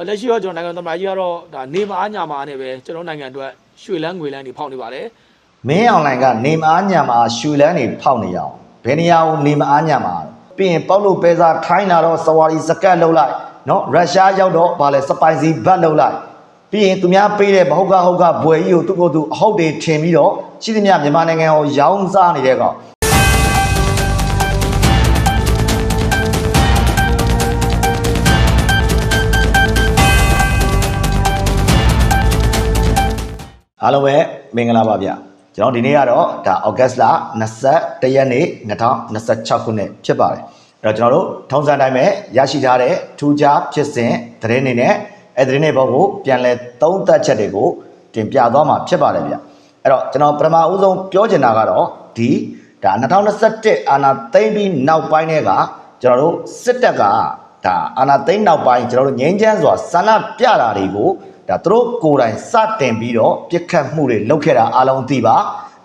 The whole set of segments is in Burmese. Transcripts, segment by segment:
လက်ရှိတော့ကျွန်တော်နိုင်ငံသမ္မတကြီးကတော့ဒါနေမအားညာမှာနဲ့ပဲကျွန်တော်နိုင်ငံအတွက်ရွှေလန်းငွေလန်းတွေဖောက်နေပါတယ်မင်းအွန်လိုင်းကနေမအားညာမှာရွှေလန်းတွေဖောက်နေရအောင်ဘယ်နေရာကိုနေမအားညာမှာပြီးရင်ပေါက်လို့ပဲစားထိုင်းလာတော့စဝါရီစကတ်လှုပ်လိုက်နော်ရုရှားရောက်တော့ဗာလဲစပိုင်စီဘတ်လှုပ်လိုက်ပြီးရင်သူများပေးတဲ့ဘဟုတ်ကဘွယ်ကြီးကိုသူ့ကိုယ်သူအဟုတ်တွေထင်ပြီးတော့ရှိသမျှမြန်မာနိုင်ငံကိုရောင်းစားနေတဲ့ကောင်အားလုံးပဲမင်္ဂလာပါဗျကျွန်တော်ဒီနေ့ကတော့ဒါဩဂတ်စ်လ21ရက်နေ့2026ခုနှစ်ဖြစ်ပါတယ်အဲ့တော့ကျွန်တော်တို့ထုံးစံတိုင်းပဲရရှိထားတဲ့ထူးခြားဖြစ်စဉ်သတင်းတွေနဲ့အဲ့သတင်းတွေဘောကိုပြန်လဲသုံးသပ်ချက်တွေကိုတင်ပြသွားမှာဖြစ်ပါတယ်ဗျအဲ့တော့ကျွန်တော်ပထမဦးဆုံးပြောချင်တာကတော့ဒီဒါ2021အာဏာသိမ်းပြီးနောက်ပိုင်းတွေကကျွန်တော်တို့စစ်တပ်ကဒါအာဏာသိမ်းနောက်ပိုင်းကျွန်တော်တို့ငြိမ်းချမ်းစွာဆန္ဒပြတာတွေကိုဒါသူတို့ကိုယ်တိုင်စတင်ပြီးတော့ပြစ်ခတ်မှုတွေလုပ်ခဲ့တာအားလုံးသိပါ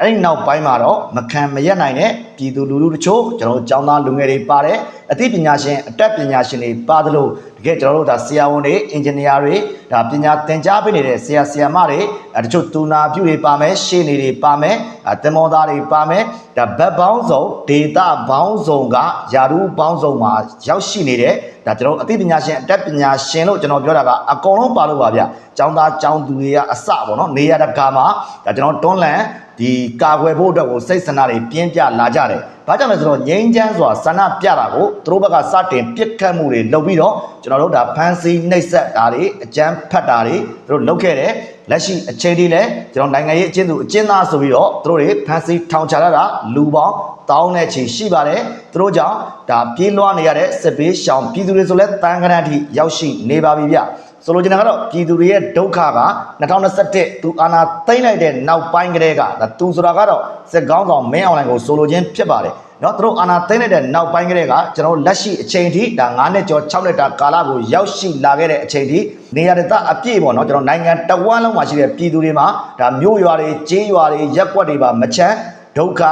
အဲ့ဒီနောက်ပိုင်းမှာတော့မခံမရက်နိုင်တဲ့ပြည်သူလူထုတချို့ကျွန်တော်တို့ကျောင်းသားလူငယ်တွေပါတယ်အသိပညာရှင်အတတ်ပညာရှင်တွေပါသလိုတကယ်ကျွန်တော်တို့ဒါဆရာဝန်တွေအင်ဂျင်နီယာတွေဒါပညာသင်ကြားပေးနေတဲ့ဆရာဆရာမတွေတချို့တူနာပြုတွေပါမယ်ရှေ့နေတွေပါမယ်သင်္ဘောသားတွေပါမယ်ဒါဘက်ပေါင်းစုံဒေတာပေါင်းစုံကယာရုပေါင်းစုံမှာရောက်ရှိနေတဲ့ဒါကျွန်တော်အသိပညာရှင်အတတ်ပညာရှင်လို့ကျွန်တော်ပြောတာကအကုန်လုံးပါလို့ပါဗျကျောင်းသားကျောင်းသူတွေကအစပေါ့နော်နေရတကာမှာဒါကျွန်တော်တွန်းလှန်ဒီကာကွယ်ဖို့အတွက်ကိုစိတ်ဆန္ဒတွေပြင်းပြလာကြတယ်။ဘာကြောင့်လဲဆိုတော့ငြိမ်းချမ်းစွာဆန္ဒပြတာကိုသူတို့ဘက်ကစတင်ပြစ်ခတ်မှုတွေလုပ်ပြီးတော့ကျွန်တော်တို့ဒါဖန်စီနှိပ်စက်တာတွေအကြမ်းဖက်တာတွေသူတို့လုပ်ခဲ့တယ်။လက်ရှိအချိန်ဒီလဲကျွန်တော်နိုင်ငံရေးအကျဉ်းသူအကျဉ်းသားဆိုပြီးတော့သူတို့တွေဖန်စီထောင်ချတာလူပေါင်းတောင်းတဲ့ချီရှိပါတယ်။သူတို့ကြောင့်ဒါပြေးလွှားနေရတဲ့စစ်ဘေးရှောင်ပြည်သူတွေဆိုလဲတန်ခမ်းအထိရောက်ရှိနေပါပြီဗျ။ဆိုလိုချင်တာကတော့ပြည်သူတွေရဲ့ဒုက္ခက2021သူအာဏာသိမ်းလိုက်တဲ့နောက်ပိုင်းကတည်းကသူဆိုတာကတော့စစ်ကောင်းဆောင်မင်းအောင်လှိုင်ကိုဆိုလိုခြင်းဖြစ်ပါတယ်เนาะသူတို့အာဏာသိမ်းလိုက်တဲ့နောက်ပိုင်းကတည်းကကျွန်တော်လက်ရှိအချိန်ထိဒါ9နှစ်ကျော်6နှစ်တာကာလကိုရောက်ရှိလာခဲ့တဲ့အချိန်ထိနေရာဒေသအပြည့်ပေါ့เนาะကျွန်တော်နိုင်ငံတဝန်းလုံးမှာရှိတဲ့ပြည်သူတွေမှာဒါမြို့ရွာတွေကျေးရွာတွေရပ်ကွက်တွေပါမချမ်းဒုက္ခ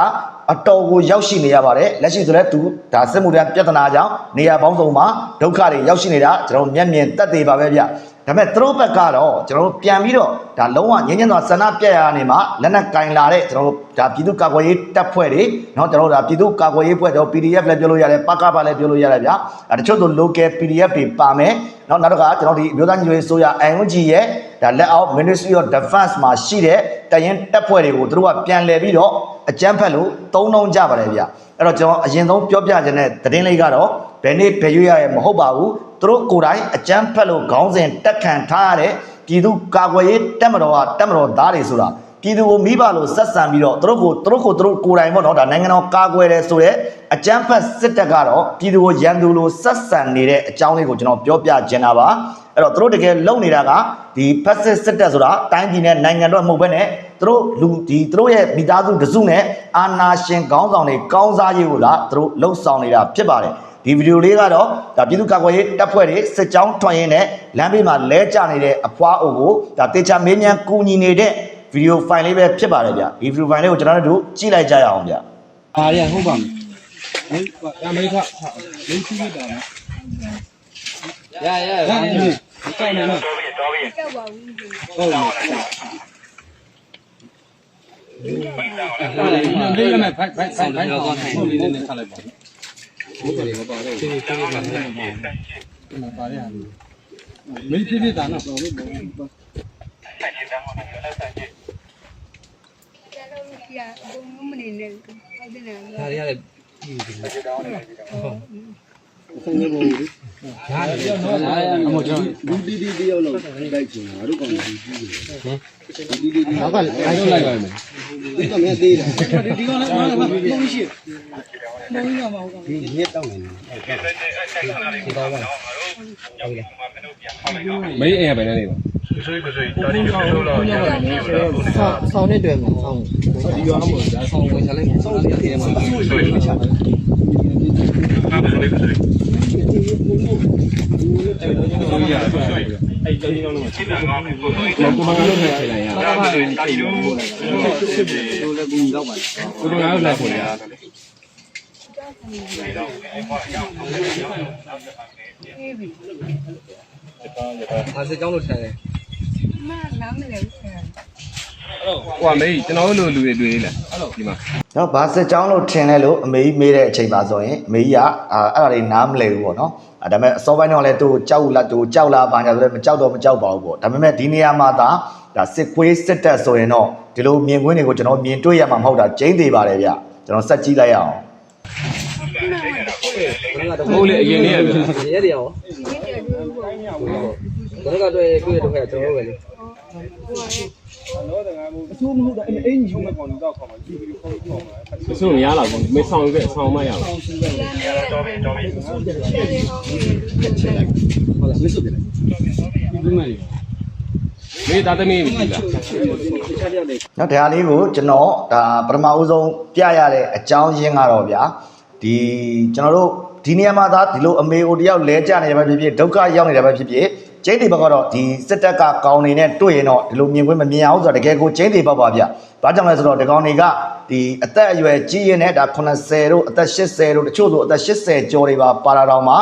အတော်ကိုရောက်ရှိနေရပါတယ်လက်ရှိဆိုလဲသူဒါစစ်မှုထမ်းပြဿနာကြောင့်နေရာပေါင်းစုံမှာဒုက္ခတွေရောက်ရှိနေတာကျွန်တော်မျက်မြင်သက်သေပါပဲဗျဒါပေမဲ့သူတို့ဘက်ကတော့ကျွန်တော်တို့ပြန်ပြီးတော့ဒါလုံးဝငြင်းငြင်းသောဆန္ဒပြရနေမှာလက်နက်ကင်လာတဲ့ကျွန်တော်တို့ဒါပြည်သူ့ကာကွယ်ရေးတပ်ဖွဲ့တွေเนาะကျွန်တော်တို့ဒါပြည်သူ့ကာကွယ်ရေးဖွဲ့ကျွန်တော် PDF လည်းပြောလို့ရတယ်ပကပလည်းပြောလို့ရတယ်ဗျတချို့ဆို local PDF တွေပါမယ်เนาะနောက်တစ်ခါကျွန်တော်ဒီအမျိုးသားညီညွတ်ရေးဆိုရ ING ရဲ့ဒါလက်အောက် Ministry of Defense မှာရှိတဲ့တရင်တပ်ဖွဲ့တွေကိုသူတို့ကပြန်လည်ပြီးတော့အကြမ်းဖက်လို့သုံးနှုံးကြပါတယ်ဗျအဲ့တော့ကျွန်တော်အရင်ဆုံးပြောပြခြင်းတဲ့သတင်းလေးကတော့ဘယ်နေ့ဘယ်ရွေးရရဲမဟုတ်ပါဘူးသူတို့ကိုယ်တိုင်အကြမ်းဖက်လို့ခေါင်းစဉ်တက်ခံထားရတဲ့ပြည်သူကာကွယ်ရေးတပ်မတော်ကတပ်မတော်သားတွေဆိုတာပြည်သူကိုမိဘလို့ဆက်ဆံပြီးတော့သူတို့ကိုယ်တိုင်ပေါ့နော်ဒါနိုင်ငံတော်ကာကွယ်တယ်ဆိုတဲ့အကြမ်းဖက်စစ်တပ်ကတော့ပြည်သူကိုရန်သူလို့ဆက်ဆံနေတဲ့အကြောင်းလေးကိုကျွန်တော်ပြောပြခြင်းတာပါအဲ့တော့သူတို့တကယ်လုပ်နေတာကဒီဖက်စစ်စစ်တပ်ဆိုတာတိုင်းပြည်နဲ့နိုင်ငံတော်မဟုတ်ဘဲနဲ့သူတို့ရဲ့မိသားစုတစုနဲ့အာဏာရှင်ခေါင်းဆောင်တွေကောင်းစားရေးကိုလာသူတို့လှုပ်ဆောင်နေတာဖြစ်ပါတယ်ဒီဗီဒီယိုလေးကတော့ဒါပြည်သူ့ကာကွယ်ရေးတပ်ဖွဲ့တွေစစ်ကြောင်းထွန်ရင်းနဲ့လမ်းဘေးမှာလဲကျနေတဲ့အဖွားအိုကိုဒါတေချာမေးမြန်းကူညီနေတဲ့ဗီဒီယိုဖိုင်လေးပဲဖြစ်ပါတယ်ဗျဒီဗီဒီယိုဖိုင်လေးကိုကျွန်တော်တို့ကြည့်လိုက်ကြရအောင်ဗျအားရဟုတ်ပါမယ်ရမေးခမင်းကြည့်ရတာနော်ရကောင်းနေနော်ကြောက်ပါဘူးဟုတ်ပါဒီရမယ်ဖိုက်ဟုတ်လေးနဲ့ထားလိုက်ပါဟုတ်တယ်ဘာပါလဲဒီမှာပါရမင်းကြည့်ရတာနော်တော်လို့ဆိုင်ကြည့်တယ်မှာလည်းဆိုင်ကြည့်ကျတော့ပြဘုံမနေနဲ့ဟုတ်တယ်နော်ဒါရရတယ်ဒီတောင်းနေပြီတော့ဆုံးနေပုံကြီးရတယ်အမေကျွန်တော်ဒီတယောက်လောက်လိုက်ချင်တာတို့ကောင်ဒီကြီးတယ်ဟမ်ဒီနောက်ကလိုက်ပါမယ်ဒီကမင်းသေးတယ်ဒီကောင်လည်းမဟုတ်ရှိမင်းကမဟုတ်ကောင်ဒီညက်တောင်းနေဒီတော့ပါမင်းအဲ့ပဲနေပါဆွေးတာဒီလိုလောက်ဆောင်းနေတယ်ဆောင်းဒီရောအမို့ဒါဆောင်းဝင်ချလိုက်ဆောင်းနေတယ်မှာဆွေးချလိုက်အဲ့ဒီလုံးလုံးမှာချိန်လာငါ့ကိုကိုမလုံးနဲ့ချိန်လိုက်ရတာဒါဒီလိုလည်းကူတော့ပါကိုတို့ငါ့ကိုလိုက်ဖို့ရ ဒါစစ်ကြောင်းလို့ထင်တယ် မနားမလဲဘူးဆရာ ဟိုကမေးကျွန်တော်တို့လူတွေတွေ့လေဒီမှာ နော်ဘာစစ်ကြောင်းလို့ထင်လဲလို့အမေကြီးမေးတဲ့အချိန်ပါဆိုရင်အမေကြီးကအဲ့ဒါတွေနားမလည်ဘူးပေါ့နော်ဒါပေမဲ့အစောပိုင်းတော့လည်းသူကြောက်လာပါညာဆိုလည်းမကြောက်တော့မကြောက်ပါဘူးပေါ့ဒါပေမဲ့ဒီနေရာမှာဒါစစ်ကွေးစစ်တက်ဆိုရင်တော့ဒီလိုမြင်ကွင်းတွေကိုကျွန်တော်မြင်တွေ့ရမှာမဟုတ်တာကျင်းသေးပါတယ်ဗျကျွန်တော်ဆက်ကြည့်လိုက်ရအောင် ဟုတ်လေအရင်လေးရတယ် ရဲတွေရောကျွန်တော်ကတော့တွေ့ရတော့ခဲ့ကျွန်တော်ပဲလေ ဆိုမရလားဘူးမေးဆောင်ခဲ့ဆောင်မရဘူး ဟုတ်လားမစ်စုပ်တယ်ဒီမှာလေ မေးသားသမီးမရှိလား နော်ဒါလေးကိုကျွန်တော်ဒါပထမဦးဆုံးပြရတဲ့အကြောင်းရင်းကတော့ဗျာဒီကျွန်တော်တို့ဒီနေရာမှာဒါဒီလိုအမေအိုတယောက်လဲကြနေတယ်ပဲဖြစ်ဖြစ်ဒုက္ခရောက်နေတယ်ပဲဖြစ်ဖြစ်ကျင်းတီဘက်ကတော့ဒီစစ်တပ်ကကောင်းနေနဲ့တွေ့ရင်တော့ဒီလိုမြင်ကွင်းမမြင်အောင်ဆိုတော့တကယ်ကိုကျင်းတီဘက်ပါဗျ။ဘာကြောင့်လဲဆိုတော့ဒီကောင်တွေကဒီအသက်အရွယ်ကြီးရင်နဲ့ဒါ80တို့အသက်80တို့တချို့ဆိုအသက်80ကျော်တွေပါပါလာတော့မှ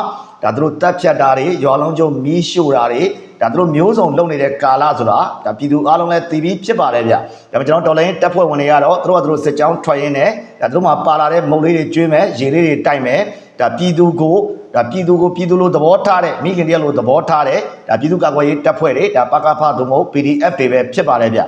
ဒါတို့တက်ဖြတ်တာတွေရွာလုံးကျုံမီးရှို့တာတွေဒါတို့မျိုးစုံလုပ်နေတဲ့ကာလဆိုတာဒါပြည်သူအားလုံးလည်းသိပြီးဖြစ်ပါတယ်ဗျ။ဒါပေမဲ့ကျွန်တော်တော်လိုင်းတက်ဖွဲ့ဝင်တွေကတော့တို့စစ်ကြောင်းထွက်ရင်းနဲ့ဒါတို့မှာပါလာတဲ့မုံလေးတွေကျွေးမယ်ရေလေးတွေတိုက်မယ်ဒါပြည်သူကိုပြည်သူလိုသဘောထားတဲ့မိခင်တယောက်လိုသဘောထားတဲ့ဒါပြည်သူ့ကာကွယ်ရေးတပ်ဖွဲ့တွေဒါပကဖသို့မဟုတ် PDF တွေပဲဖြစ်ပါတယ်ဗျ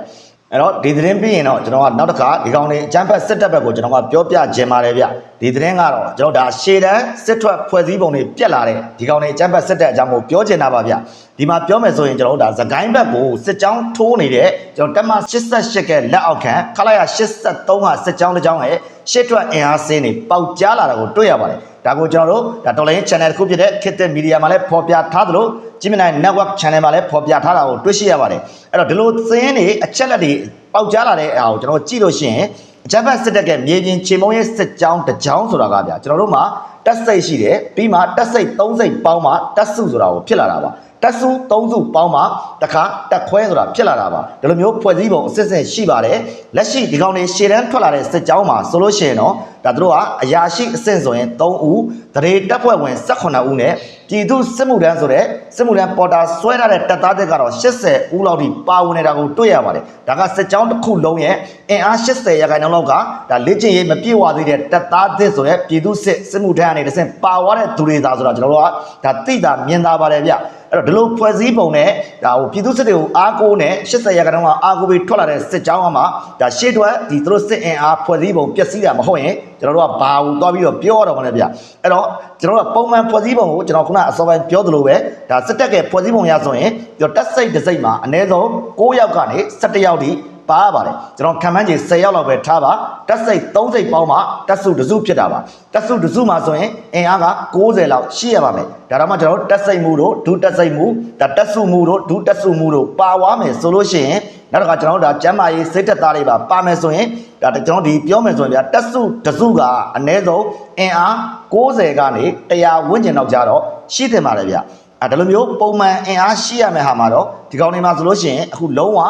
အဲ့တော့ဒီသတင်းပြီးရင်တော့ကျွန်တော်ကနောက်တစ်ခါဒီကောင်လေးအကြမ်းဖက်စစ်တပ်ဘက်ကိုကျွန်တော်ကပြောပြခြင်းပါတယ်ဗျဒီသတင်းကတော့ကျွန်တော်ဒါရှေ့တန်းစစ်ထွက်ဖွဲ့စည်းပုံတွေပြက်လာတဲ့ဒီကောင်လေးအကြမ်းဖက်စစ်တပ်အကြောင်းကိုပြောချင်တာပါဗျဒီမှာပြောမယ်ဆိုရင်ကျွန်တော်တို့ဒါသကိုင်းဘက်ကိုစစ်ကြောင်းထိုးနေတဲ့ကျွန်တော်တက်မ88ကလက်အောက်ခံခလာရ83ဟာစစ်ကြောင်းတစ်ကြောင်းရဲ့ရှေ့ထွက်အင်အားစင်းတွေပေါက်ကြားလာတာကိုတွေ့ရပါတယ်ဒါကိုကျွန်တော်တို့ဒါတော်လိုင်း channel တစ်ခုဖြစ်တဲ့ Kitten Media မှာလည်းဖော်ပြထားသလိုကြည့်မြင်နိုင် network channel မှာလည်းဖော်ပြထားတာကိုတွေ့ရှိရပါတယ်အဲ့တော့ဒီလိုသင်းတွေအချက်လက်တွေပေါက်ကြားလာတဲ့အားကိုကျွန်တော်ကြည့်လို့ရှိရင်အကြမ်းဖက်စစ်တပ်ကမြေပြင်ခြေမုံရဲ့စစ်ကြောင်းတစ်ကြောင်းဆိုတာကဗျာကျွန်တော်တို့မှာတက်စိတ်ရှိတယ်ပြီးမှတက်စိတ်3စိတ်ပေါင်းမှတက်စုဆိုတာကိုဖြစ်လာတာပါတက်စု3စုပေါင်းမှတခါတက်ခွဲဆိုတာဖြစ်လာတာပါဒီလိုမျိုးဖွဲ့စည်းပုံအစစ်စစ်ရှိပါတယ်လက်ရှိဒီကောင်တွေရှေ့တန်းထွက်လာတဲ့စစ်ကြောင်းမှာဆိုလို့ရှိရင်တော့ဒါတို့ကအရာရှိအဆင့်ဆိုရင်3ဦးတရေတပ်ဖွဲ့ဝင်18ဦးနဲ့ပြည်သူစစ်မှုထမ်းဆိုတဲ့စစ်မှုထမ်းပေါ်တာဆွဲထားတဲ့တပ်သားတွေကတော့80ဦးလောက်ထိပါဝင်နေတာကိုတွေ့ရပါတယ်ဒါကစစ်ကြောင်းတစ်ခုလုံးရဲ့အင်အား80ရာခိုင်နှုန်းလောက်ကဒါလေ့ကျင့်ရေးမပြည့်ဝသေးတဲ့တပ်သားတွေဆိုတဲ့ပြည်သူစစ်မှုထမ်းအနေနဲ့ပါဝါတဲ့သူတွေသာဆိုတာကျွန်တော်တို့ကဒါသိတာမြင်သာပါတယ်ဗျအဲ့တော့ဒီလိုဖွဲ့စည်းပုံနဲ့ဒါဟိုပြည်သူစစ်တွေကိုအားကိုးနဲ့80ရာခိုင်နှုန်းကအားကိုးပြီးထွက်လာတဲ့စစ်ကြောင်းကမှဒါရှေ့ထွက်ဒီသူတို့စစ်အင်အားဖွဲ့စည်းပုံပျက်စီးတာမဟုတ်ရင်ကျွန်တော်တို့ကဘာကိုသွားပြီးတော့ပြောရတော့မလဲဗျအဲ့တော့ကျွန်တော်တို့ကပုံမှန်ဖွဲ့စည်းပုံကိုကျွန်တော်ခုနအစောပိုင်းပြောသလိုပဲဒါစစ်တပ်ကဖွဲ့စည်းပုံရဆိုရင်တက်စိတ်တစ်စိတ်မှာအနည်းဆုံး9ယောက်ကနေ17ယောက်ထိပါပါတယ်ကျွန်တော်ခံမှန်းချေ10ယောက်လောက်ပဲထားပါတက်စိတ်3စိတ်ပေါင်းမှတက်စုတစုဖြစ်တာပါတက်စုတစုမှာဆိုရင်အင်အားက90လောက်ရှိရပါမယ်ဒါတော့မှကျွန်တော်တက်စိတ်မှုတို့ဒုတက်စိတ်မှုဒါတက်စုမှုတို့ဒုတက်စုမှုတို့ပါဝါမယ်ဆိုလို့ရှိရင်နောက်တစ်ခါကျွန်တော်တို့ဒါကျမ်းမာရေးစိတ်သက်သားတွေပါမယ်ဆိုရင်ဒါကျွန်တော်ဒီပြောမယ်ဆိုရင်ဗျာတက်စုတစုကအနည်းဆုံးအင်အား90ကနေ100ဝန်းကျင်လောက်ကြတော့ရှိသင့်ပါတယ်ဗျဒါလိုမျိုးပုံမှန်အင်အားရှိရမယ်ဟာမှာတော့ဒီကောင်တွေမှာဆိုလို့ရှိရင်အခုလုံးဝ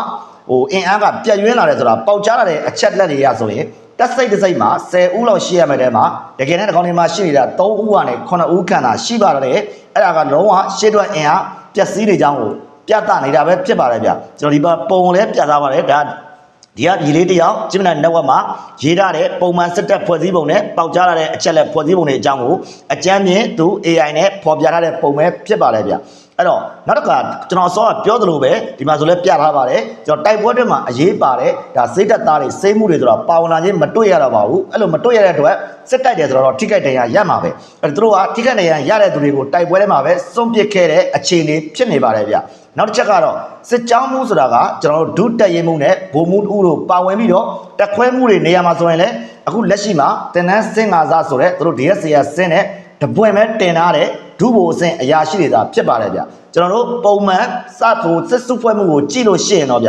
ဟိုအင်အားကပြတ်ရွှင်းလာတယ်ဆိုတာပေါက်ကြားလာတဲ့အချက်လက်တွေရဆိုရင်တက်စိတ်တစ်စိတ်မှာ10ဦးလောက်ရှိရမယ်တဲ့မှာတကယ်နဲ့ဒီကောင်တွေမှာရှိနေတာ3ဦးကနေ9ဦးခန့်သာရှိပါတယ်အဲ့ဒါကလုံးဝရှေ့တွက်အင်အားပျက်စီးနေကြောင်းကိုပြသနေတာပဲဖြစ်ပါတယ်ဗျကျွန်တော်ဒီမှာပုံလည်းပြသပါတယ်ဒါဒီကဒီလေးတယောက်ဂျင်မနာ network မှာရေးထားတဲ့ပုံမှန်စစ်တပ်ဖွဲ့စည်းပုံနဲ့ပေါက်ကြားလာတဲ့အချက်လက်ဖွဲ့စည်းပုံတွေအကြောင်းကိုအကြမ်းမြင်သူ AI နဲ့ဖော်ပြထားတဲ့ပုံပဲဖြစ်ပါတယ်ဗျအဲ့တော့နောက်တစ်ခါကျွန်တော်စောကပြောသလိုပဲဒီမှာဆိုလဲပြထားပါတယ်ကျွန်တော်တိုက်ပွဲတွေမှာအရေးပါတယ်ဒါစိတ်သက်သားတွေစိတ်မှုတွေဆိုတော့ပါဝင်လာခြင်းမတွေ့ရတော့ပါဘူးအဲ့လိုမတွေ့ရတဲ့အတွက်စစ်တိုက်တယ်ဆိုတော့ထိခိုက်တရားရမှာပဲအဲ့တို့ကထိခိုက်တရားရတဲ့သူတွေကိုတိုက်ပွဲထဲမှာပဲစွန့်ပစ်ခဲ့တဲ့အခြေအနေဖြစ်နေပါတယ်ဗျနောက်တစ်ချက်ကတော့စစ်ကြောင်းမှုဆိုတာကကျွန်တော်တို့ဒုတက်ရင်မှုနဲ့ဗိုလ်မှုတူတို့ပါဝင်ပြီးတော့တက်ခွဲမှုတွေနေရာမှာဆိုရင်လည်းအခုလက်ရှိမှာတင်နန်းစင်ငါစားဆိုတဲ့တို့ DSC ရစင်းနဲ့တပွင့်ပဲတင်ထားတဲ့ဒုဗိုလ်အဆင့်အရာရှိတွေသာဖြစ်ပါတယ်ဗျကျွန်တော်တို့ပုံမှန်စဖို့စစ်စုဖွဲ့မှုကိုကြည့်လို့ရှိရင်တော့ဗျ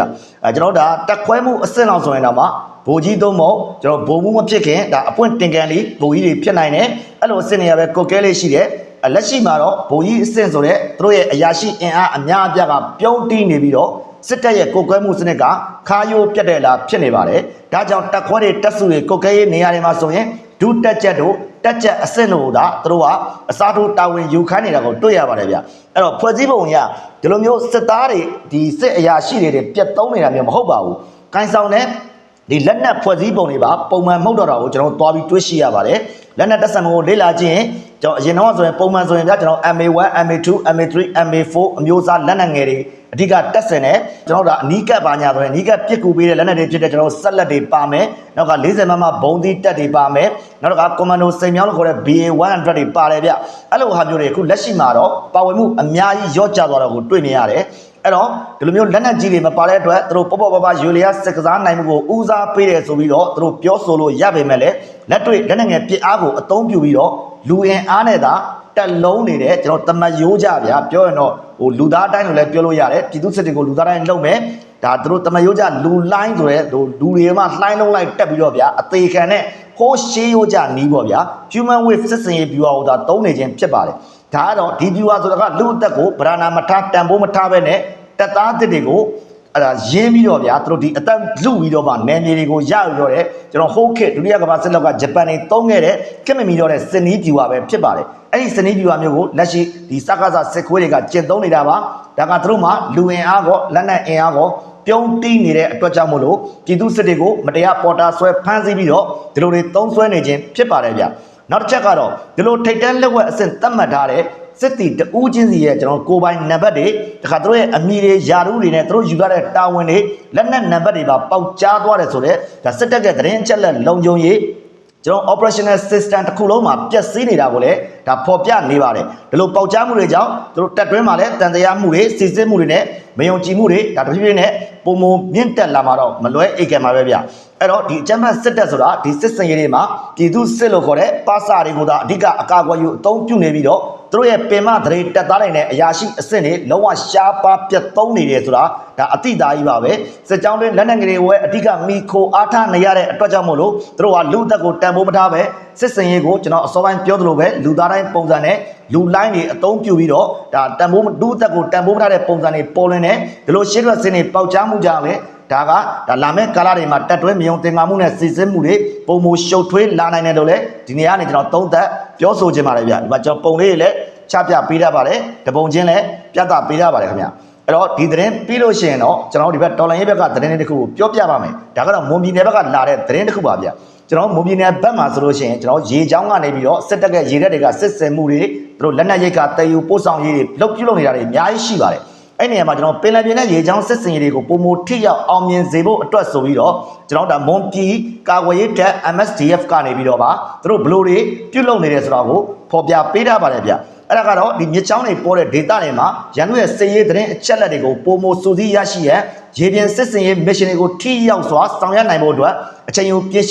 ကျွန်တော်တို့ဒါတက်ခွဲမှုအဆင့်လောက်ဆိုရင်တော့မှဗိုလ်ကြီးသုံးဖို့ကျွန်တော်ဗိုလ်မှုမဖြစ်ခင်ဒါအပွင့်တင်ကန်လေးဗိုလ်ကြီးတွေဖြစ်နိုင်တယ်အဲ့လိုအဆင့်တွေရပဲကုတ်ကဲလေးရှိတယ်လက်ရှိမှာတော့ဗိုလ်ကြီးအဆင့်ဆိုတဲ့သူတို့ရဲ့အရာရှိအင်အားအများအပြားကပြုံးတီးနေပြီးတော့စစ်တပ်ရဲ့ကုတ်ကွဲမှုစနစ်ကခါယိုးပြတ်တယ်လားဖြစ်နေပါတယ်ဒါကြောင့်တက်ခွဲတွေတက်စုတွေကုတ်ကဲရေးနေရာတွေမှာဆိုရင် ဒုတက်ချက်တို့တက်ချက်အဆင့်တို့ဒါသူတို့ကအစားထိုးတာဝန်ယူခိုင်းနေတာကိုတွေ့ရပါတယ်ဗျအဲ့တော့ဖွဲ့စည်းပုံရဒီလိုမျိုးစစ်သားတွေဒီစစ်အရာရှိတွေပြတ်သုံးနေတာမျိုးမဟုတ်ပါဘူးကိုင်းဆောင်တဲ့ဒီလက်နက်ဖွဲ့စည်းပုံတွေပါပုံမှန်မဟုတ်တော့တာကိုကျွန်တော်သွားပြီးတွေ့ရှိရပါတယ်လက်နက်တက်ဆံကိုလေ့လာခြင်းကျွန်တော်အရင်တော့ဆိုရင်ပုံမှန်ဆိုရင်ဗျကျွန်တော် MA1 MA2 MA3 MA4 အမျိုးအစားလက်နက်ငယ်တွေအဓိကတက်ဆင်တယ်ကျွန်တော်ဒါအနီးကပ်ပါညာဆိုရင်အနီးကပ်ပြစ်ကူပေးတဲ့လက်နက်တွေဖြစ်တဲ့ကျွန်တော်ဆက်လက်တွေပါမယ်နောက်က40မမဘုံသီးတက်တွေပါမယ်နောက်တော့ကွန်မန်ဒိုစိန်မြောင်းလို့ခေါ်တဲ့ BA100 တွေပါတယ်ဗျအဲ့လိုဟာမျိုးတွေအခုလက်ရှိမှာတော့ပါဝင်မှုအများကြီးရော့ကျသွားတော့ကိုတွေ့နေရတယ်အဲ့တော့ဒီလိုမျိုးလက်နက်ကြီးတွေမပါတဲ့အတွက်သူတို့ပေါ့ပေါ့ပါယူလီယာစစ်ကစားနိုင်မှုကိုဦးစားပေးတယ်ဆိုပြီးတော့သူတို့ပြောဆိုလို့ရပေမဲ့လည်းလက်တွေ့လက်နက်ငယ်ပြစ်အားကိုအသုံးပြုပြီးတော့လူအင်အားနဲ့သာတက်လုံးနေတဲ့ကျွန်တော်တမယိုးကြဗျာပြောရင်တော့ဟိုလူသားတိုင်းလို့လည်းပြောလို့ရတယ်ပြည်သူစစ်တွေကိုလူသားတိုင်းလုပ်မယ်ဒါသူတို့တမယိုးကြလူလိုင်းဆိုတဲ့ဟိုလူတွေမှလှိုင်းလုံးလိုက်တက်ပြီးတော့ဗျာအသေးခံနဲ့ဟိုးရှေးရိုးကြနီးပေါ့ဗျာ human wave စစ်စင်ရေး viewer ကိုဒါသုံးနေခြင်းဖြစ်ပါတယ်ဒါကတော့ဒီ viewer ဆိုတာကလူအသက်ကိုဗราဏာမထားတန်ဖိုးမထားပဲနဲ့တက်သားတစ်တွေကိုအဲ့ဒါရင်းပြီးတော့ဗျာသူတို့ဒီအသက်လူပြီးတော့မှနယ်မြေတွေကိုရယူတော့တယ်ကျွန်တော်ဟိုးခေတ်ဒုတိယကမ္ဘာစစ်လောက်ကဂျပန်တွေသုံးခဲ့တဲ့ခင်မမီတော့တဲ့စနီး viewer ပဲဖြစ်ပါတယ်အဲ့ဒီစနီး viewer မျိုးကိုလက်ရှိဒီစကားစားစစ်ခွေးတွေကကျင့်သုံးနေတာပါဒါကသူတို့မှလူအင်အားကောလက်နက်အင်အားကောပြုံးတီးနေတဲ့အတွက်ကြောင့်မို့လို့ပြည်သူစစ်တွေကိုမတရားပေါ်တာဆွဲဖမ်းဆီးပြီးတော့ဒီလိုတွေသုံးဆွဲနေခြင်းဖြစ်ပါတယ်ဗျနောက်တစ်ချက်ကတော့ဒီလိုထိတ်တန်းလက်ဝက်အဆင့်သတ်မှတ်ထားတဲ့စစ်တီတူးချင်းစီရဲ့ကျွန်တော်ကိုပိုင်နံပါတ်တွေတခါတို့ရဲ့အမည်တွေယာရုတွေနဲ့တို့ယူရတဲ့တာဝန်တွေလက်နက်နံပါတ်တွေပါပေါက်ကြားသွားတယ်ဆိုတော့ဒါစစ်တပ်ကသတင်းအချက်လက်လုံခြုံရေးကျွန်တော် operational system တစ်ခုလုံးမှာပျက်စီးနေတာကိုလည်းဒါဖော်ပြနေပါတယ်ဒီလိုပေါက်ကြားမှုတွေကြောင့်တို့တက်တွင်းမှာလည်းတန်တရားမှုတွေစစ်စစ်မှုတွေနဲ့မယုံကြည်မှုတွေဒါတဖြည်းဖြည်းနဲ့ပုံမမြင့်တက်လာမှာတော့မလွဲအိတ်ကံမှာပဲဗျအဲ့တော့ဒီအကြမ်းဖက်စစ်တပ်ဆိုတာဒီစစ်စင်ရေးတွေမှာပြည်သူစစ်လို့ခေါ်တဲ့ပါစာတွေကိုသာအဓိကအကာအကွယ်ယူအသုံးပြုနေပြီးတော့သူတို့ရဲ့ပင်မသရေတက်သားနိုင်တဲ့အရာရှိအဆင့်တွေလုံးဝရှားပါပြတ်သုံးနေတယ်ဆိုတာဒါအတိသားကြီးပါပဲစစ်ကြောင်းတွင်လက်နက်ငယ်တွေဝဲအဓိကမိခိုအားထားနေရတဲ့အတွက်ကြောင့်မို့လို့သူတို့ကလူသက်ကိုတန်ဖိုးမထားပဲစစ်စင်ရေးကိုကျွန်တော်အစောပိုင်းပြောသလိုပဲလူသားတိုင်းပုံစံနဲ့လူလိုင်းတွေအသုံးပြုပြီးတော့ဒါတန်ဖိုးလူသက်ကိုတန်ဖိုးမထားတဲ့ပုံစံတွေပေါ်လွင်နေဒီလိုရှေ့ထွက်စင်းတွေပေါက်ကြားမှုကြပဲဒါကဒါလာမဲ့ကာလတွေမှာတက်တွဲမြုံတင်ကာမှုနဲ့စီစစ်မှုတွေပုံမရှုပ်ထွေးလာနိုင်တယ်လို့လည်းဒီနေ့ကနေကျွန်တော်သုံးသပ်ပြောဆိုခြင်းပါတယ်ဗျဒီမှာကျွန်တော်ပုံလေးတွေလည်းချပြပေးတတ်ပါတယ်တပုံချင်းလည်းပြသပေးတတ်ပါတယ်ခင်ဗျအဲ့တော့ဒီသတင်းပြီးလို့ရှိရင်တော့ကျွန်တော်ဒီဘက်ဒေါ်လာရေးဘက်ကသတင်းလေးတစ်ခုကိုပြောပြပါမယ်ဒါကတော့မွန်ပြည်နယ်ဘက်ကလာတဲ့သတင်းတစ်ခုပါဗျကျွန်တော်မွန်ပြည်နယ်ဘက်မှာဆိုလို့ရှိရင်ကျွန်တော်ရေချောင်းကနေပြီးတော့စစ်တပ်ကရေတပ်တွေကစစ်စင်မှုတွေသူတို့လက်နက်ရိတ်ကတည်ယူပို့ဆောင်ရေးတွေပြုလုပ်နေတာတွေအများကြီးရှိပါတယ်အဲ့နေရာမှာကျွန်တော်ပင်လယ်ပြင်နဲ့ရေချောင်းစစ်စင်ရေးတွေကိုပုံမထိရောက်အောင်မြင်စေဖို့အတွက်ဆိုပြီးတော့ကျွန်တော်ဒါမွန်ပြည်ကာကွယ်ရေးတပ် MSDF ကနေပြီးတော့ပါသူတို့ဘလို့တွေပြုလုပ်နေတယ်ဆိုတာကိုဖော်ပြပေးထားပါတယ်ဗျအဲ့ဒါကတော့ဒီမြစ်ချောင်းတွေပေါ်တဲ့ဒေသတွေမှာရန်သူရဲ့စစ်ရေးသတင်းအချက်လက်တွေကိုပုံမစူးစီးရရှိရန်ရေပြင်စစ်စင်ရေးမစ်ရှင်တွေကိုထိရောက်စွာဆောင်ရွက်နိုင်ဖို့အတွက်အချိန်ယူပြင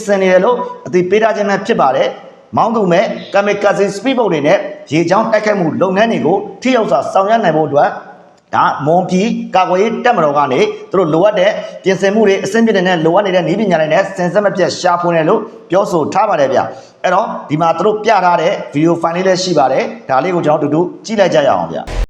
်ဆင်နေတယ်လို့အသိပေးထားခြင်းပဲဖြစ်ပါတယ်မောင်းသူမဲ့ကမီကာစီစပီးဘောတ်တွေနဲ့ရေချောင်းတိုက်ခိုက်မှုလုပ်ငန်းတွေကိုထိရောက်စွာဆောင်ရွက်နိုင်ဖို့အတွက်ဒါမွန်ပြည်ကာကွယ်ရေးတပ်မတော်ကနေသူတို့လိုအပ်တဲ့ပြင်ဆင်မှုတွေအဆင့်ပြည့်တဲ့လိုအပ်နေတဲ့နည်းပညာတွေနဲ့စင်စက်မပြတ်ရှာဖွေတယ်လို့ပြောဆိုထားပါတယ်ဗျအဲ့တော့ဒီမှာသူတို့ပြထားတဲ့ဗီဒီယိုဖိုင်လေးလည်းရှိပါတယ်ဒါလေးကိုကျွန်တော်တို့ကြည့်လိုက်ကြရအောင်ဗျ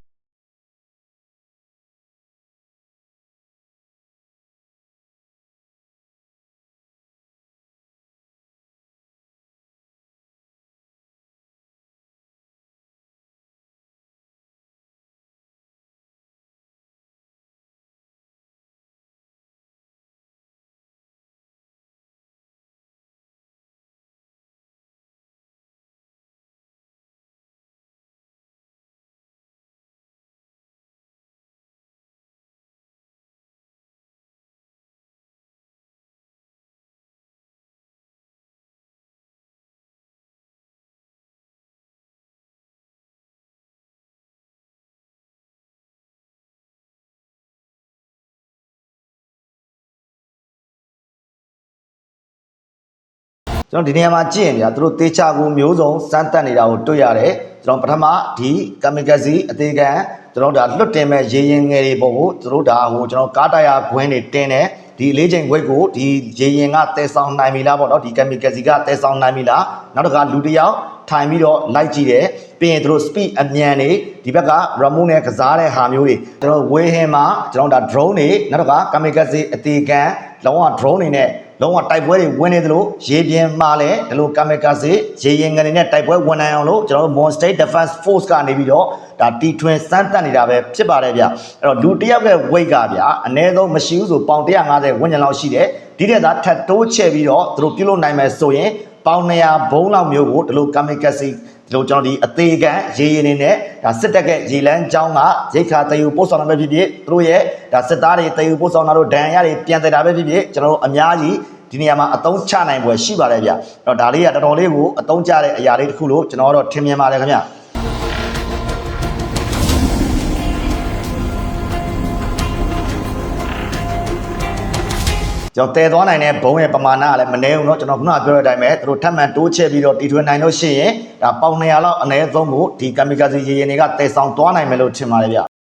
ကျွန်တော်ဒီနေရာမှာကြည့်ရင်ဗျာသူတို့တေချာကိုမျိုးစုံစမ်းတက်နေတာကိုတွေ့ရတယ်ကျွန်တော်ပထမဒီကမီကစီအသေးခံကျွန်တော်ဒါလွတ်တင်မဲ့ရေရင်ငယ်တွေပေါ့ကိုသူတို့ဒါဟိုကျွန်တော်ကားတိုက်ရခွင်းတွေတင်းတယ်ဒီလေးချိန်ခွိတ်ကိုဒီရေရင်ကတဲဆောင်နိုင်ပြီလားပေါ့နော်ဒီကမီကစီကတဲဆောင်နိုင်ပြီလားနောက်တစ်ခါလူတစ်ယောက်ထိုင်ပြီးတော့လိုက်ကြည့်တယ်ပြီးရင်သူတို့ speed အမြန်နေဒီဘက်က remote နဲ့ကစားတဲ့ဟာမျိုးတွေကျွန်တော်ဝေဟင်မှာကျွန်တော်ဒါ drone တွေနောက်တစ်ခါကမီကစီအသေးခံလောက drone တွေနဲ့ လုံးဝတိုက်ပွဲတွေဝင်နေသလိုရေပြင်မှာလည်းဒီလိုကာမီကာစီရေရင်ငယ်နဲ့တိုက်ပွဲဝင်နိုင်အောင်လို့ကျွန်တော်တို့ Mon State Defense Force ကနေပြီးတော့ဒါတီထွင်စမ်းသပ်နေတာပဲဖြစ်ပါတယ်ဗျအဲ့တော့လူတစ်ယောက်ရဲ့ weight ကဗျအနည်းဆုံးမရှိဘူးဆိုပေါင်150ဝန်းကျင်လောက်ရှိတယ်ဒီတဲ့သာထပ်တိုးချဲ့ပြီးတော့သူတို့ပြုလုပ်နိုင်မယ်ဆိုရင်ပေါင်200ဘုံလောက်မျိုးကိုဒီလိုကာမီကာစီဒီလိုကျွန်တော်ဒီအသေးခံရေရင်နေနဲ့ဒါစစ်တပ်ကရေလန်းကျောင်းကရိတ်ခါတယူပို့ဆောင်တာပဲဖြစ်ဖြစ်သူတို့ရဲ့ဒါစစ်သားတွေတယူပို့ဆောင်တာတို့ဒဏ်ရာတွေပြန်တက်တာပဲဖြစ်ဖြစ်ကျွန်တော်တို့အများကြီးဒီနေရာမှာအသုံးချနိုင်ပွဲရှိပါတယ်ဗျအဲ့တော့ဒါလေးကတော်တော်လေးကိုအသုံးချတဲ့အရာလေးတစ်ခုလို့ကျွန်တော်တို့ထင်မြင်ပါတယ်ခင်ဗျကျွန်တော်တည်သွားနိုင်တဲ့ဘုံရဲ့ပမာဏကလည်းမနည်းဘူးเนาะကျွန်တော်ခုနကပြောတဲ့အတိုင်းပဲသူတို့ထပ်မံတိုးချဲ့ပြီးတော့တီထွင်နိုင်လို့ရှိရင်ဒါပေါင်200လောက်အနည်းဆုံးကိုဒီကမ်မီကာစီရေရင်တွေကတည်ဆောင်သွားနိုင်မယ်လို့ထင်ပါတယ်ဗ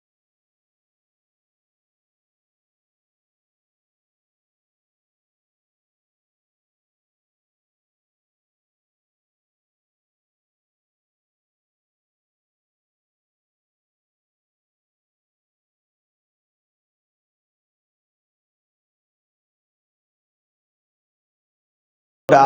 ျဒ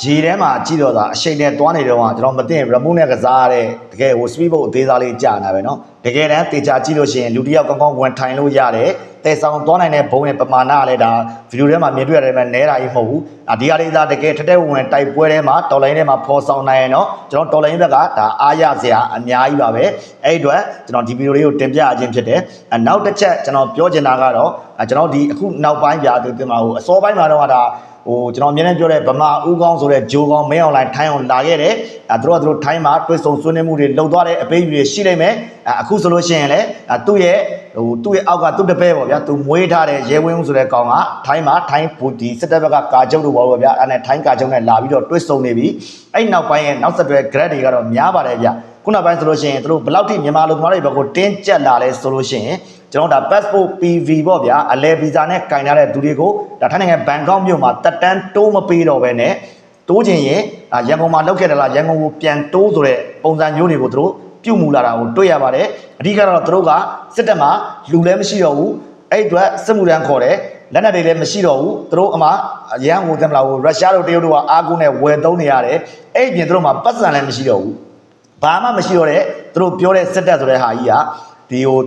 ါရေထဲမှာကြည့်တော့ဒါအရှိန်နဲ့တွားနေတော့ကျွန်တော်မသိရင် remote နဲ့ကစားရတဲ့တကယ်ဟို speed boat အသေးစားလေးကြာနေတာပဲเนาะတကယ်တမ်းတေချာကြည့်လို့ရှိရင်လူတစ်ယောက်ကောင်းကောင်းဝင်ထိုင်လို့ရတယ်တဲဆောင်တွားနိုင်တဲ့ဘုံရဲ့ပမာဏကလည်းဒါဗီဒီယိုထဲမှာမြင်တွေ့ရတယ်ပဲနဲတာကြီးမဟုတ်ဘူးဒီဟာလေးသာတကယ်ထက်တဲ့ဝင်တိုက်ပွဲထဲမှာတော်လိုင်းထဲမှာဖော်ဆောင်နိုင်ရင်เนาะကျွန်တော်တော်လိုင်းဘက်ကဒါအားရစရာအများကြီးပါပဲအဲ့ဒီအတွက်ကျွန်တော်ဒီဗီဒီယိုလေးကိုတင်ပြခြင်းဖြစ်တယ်နောက်တစ်ချက်ကျွန်တော်ပြောချင်တာကတော့ကျွန်တော်ဒီအခုနောက်ပိုင်းပြသူတင်မှာဟိုအစောပိုင်းမှာတော့ဒါဟိုကျွန်တော်အမြဲတမ်းပြောတဲ့ဗမာဦးကောင်းဆိုတဲ့ဂျိုကောင်းမင်းအွန်လိုင်းထိုင်းအောင်လာခဲ့တယ်သူတို့ထိုင်းမှာတွဲဆုံဆွေးနွေးမှုတွေလုပ်သွားတဲ့အပေးအယူတွေရှိလိမ့်မယ်အခုဆိုလို့ရှိရင်လည်းသူ့ရဲ့အောက်ကသူ့တပည့်ပေါ့ဗျာသူမွေးထားတဲ့ရဲဝင်းဦးဆိုတဲ့ကောင်ကထိုင်းမှာထိုင်းဘူဒီစစ်တပ်ဘက်ကကာချုပ်လို့ပေါ့ဗျာအဲ့နဲ့ထိုင်းကာချုပ်နဲ့လာပြီးတော့တွဲဆုံနေပြီအဲ့နောက်ပိုင်းရဲ့နောက်ဆက်တွဲ grade တွေကတော့များပါတယ်ဗျာခုနောက်ပိုင်းဆိုလို့ရှိရင်တို့ဘယ်လောက်ထိမြန်မာလူသမားတွေဘက်ကိုတင်းကျပ်လာလဲဆိုလို့ရှိရင်ကျွန်တော်ဒါ passport PV ပေါ့ဗျာအလဲဗီဇာနဲ့ကင်ထားတဲ့သူတွေကိုဒါထိုင်းနိုင်ငံဘန်ကောက်မြို့မှာတက်တန်းတိုးမပေးတော့ဘဲနဲ့တိုးချင်ရင်ရန်ကုန်မှာလောက်ခဲ့တယ်လားရန်ကုန်ကိုပြန်တိုးဆိုတဲ့ပုံစံမျိုးတွေကိုတို့ပြုတ်မူလာတာကိုတွေ့ရပါတယ်အဓိကတော့သူတို့ကစစ်တပ်မှာလူလည်းမရှိတော့ဘူးအဲ့အတွက်စစ်မှုထမ်းခေါ်တယ်လက်နက်တွေလည်းမရှိတော့ဘူးသူတို့အမှရန်ကုန်တင်မလားဟိုရုရှားတို့တရုတ်တို့ကအားကိုးနဲ့ဝယ်သုံးနေရတယ်အဲ့အပြင်သူတို့မှာပတ်စံလည်းမရှိတော့ဘူးဘာမှမရှိတော့တဲ့သူတို့ပြောတဲ့စစ်တပ်ဆိုတဲ့ဟာကြီးကဒီဟို